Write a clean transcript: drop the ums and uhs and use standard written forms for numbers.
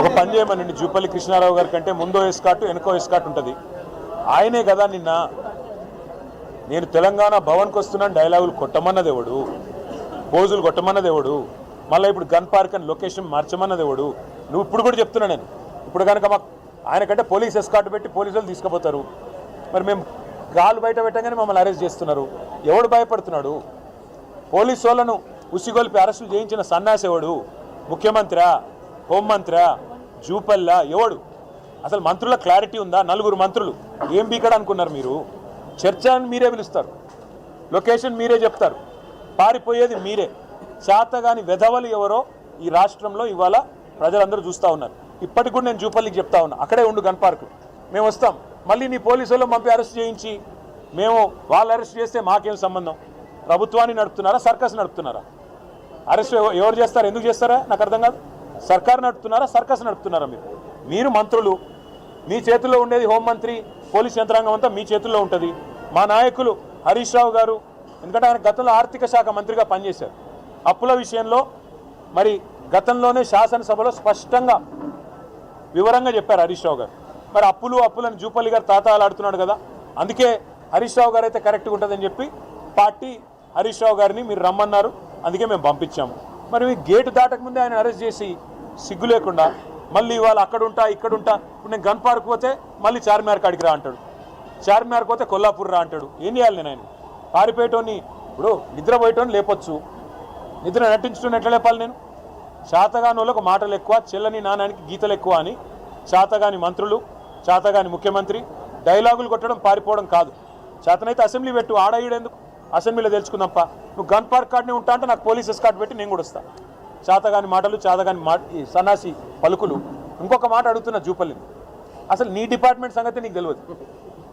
ఒక పని చేయమనండి, జూపల్లి కృష్ణారావు గారి కంటే ముందో ఎస్కాట్ వెనుకో ఎస్కాట్ ఉంటుంది. ఆయనే కదా నిన్న నేను తెలంగాణ భవన్కి వస్తున్నాను డైలాగులు కొట్టమన్నది ఎవడు, పోజులు కొట్టమన్నది ఎవడు, మళ్ళీ ఇప్పుడు గన్ పార్క్ అని లొకేషన్ మార్చమన్నది ఎవడు? నువ్వు ఇప్పుడు కూడా చెప్తున్నా నేను. ఇప్పుడు కనుక మాకు ఆయన కంటే పోలీస్ ఎస్కాట్ పెట్టి పోలీసులు తీసుకుపోతారు, మరి మేము గాలు బయట పెట్టగానే మమ్మల్ని అరెస్ట్ చేస్తున్నారు. ఎవడు భయపడుతున్నాడు? పోలీసు వాళ్ళను ఉసిగొల్పి అరెస్టులు చేయించిన సన్నాసి ఎవడు? ముఖ్యమంత్రి, హోంమంత్రి, జూపల్లా ఎవడు? అసలు మంత్రుల క్లారిటీ ఉందా? 4 మంత్రులు ఏం బీకడ అనుకున్నారు మీరు? చర్చ అని మీరే పిలుస్తారు, లొకేషన్ మీరే చెప్తారు, పారిపోయేది మీరే. చేతగాని వెధవలు ఎవరో ఈ రాష్ట్రంలో ఇవాళ ప్రజలందరూ చూస్తూ ఉన్నారు. ఇప్పటికి కూడా నేను జూపల్లికి చెప్తా ఉన్నా, అక్కడే ఉండు గన్ పార్క్, మేము వస్తాం. మళ్ళీ నీ పోలీసులు పంపి అరెస్ట్ చేయించి మేము వాళ్ళు అరెస్ట్ చేస్తే మాకేం సంబంధం? ప్రభుత్వాన్ని నడుపుతున్నారా, సర్కస్ నడుపుతున్నారా? అరెస్ట్ ఎవరు చేస్తారా, ఎందుకు చేస్తారా నాకు అర్థం కాదు. సర్కారు నడుపుతున్నారా, సర్కస్ నడుపుతున్నారా? మీరు మంత్రులు, మీ చేతుల్లో ఉండేది హోంమంత్రి, పోలీస్ యంత్రాంగం అంతా మీ చేతుల్లో ఉంటుంది. మా నాయకులు హరీష్ రావు గారు, ఎందుకంటే ఆయన గతంలో ఆర్థిక శాఖ మంత్రిగా పనిచేశారు, అప్పుల విషయంలో మరి గతంలోనే శాసనసభలో స్పష్టంగా వివరంగా చెప్పారు హరీష్ రావు గారు. మరి అప్పులను జూపల్లి గారు తాతాలాడుతున్నాడు కదా, అందుకే హరీష్ రావు గారు అయితే కరెక్ట్గా ఉంటుందని చెప్పి పార్టీ హరీష్ రావు గారిని మీరు రమ్మన్నారు, అందుకే మేము పంపించాము. మరి మీ గేటు దాటకముందే ఆయన అరెస్ట్ చేసి సిగ్గు లేకుండా మళ్ళీ ఇవాళ అక్కడుంటా ఇక్కడుంటా, ఇప్పుడు నేను గన్ పార్క్ పోతే మళ్ళీ చార్మినార్ కాడికి రా అంటాడు, చార్మినార్ పోతే కొల్లాపూర్ రా అంటాడు. ఏం చేయాలి నేను? ఆయన పారిపోయేటోని, ఇప్పుడు నిద్రపోయేటోని లేపొచ్చు, నిద్ర నటించడం ఎట్లా లేపాలి నేను? శాతగాని వాళ్ళకు మాటలు ఎక్కువ, చెల్లని నానానికి గీతలు ఎక్కువ అని శాతగాని మంత్రులు, శాతగాని ముఖ్యమంత్రి డైలాగులు కొట్టడం పారిపోవడం కాదు. చేతనైతే అసెంబ్లీ పెట్టు, ఆడేయడెందుకు? అసెంబ్లీలో తెలుసుకుందాంపా. నువ్వు గన్ పార్క్ కార్డునే ఉంటా అంటే నాకు పోలీస్ ఎస్కాట్ పెట్టి నేను కూడా వస్తాను. చేతగాని మాటలు, చేతగాని సన్నాసి పలుకులు. ఇంకొక మాట అడుగుతున్నా జూపల్లిని, అసలు నీ డిపార్ట్మెంట్ సంగతి నీకు తెలియదు.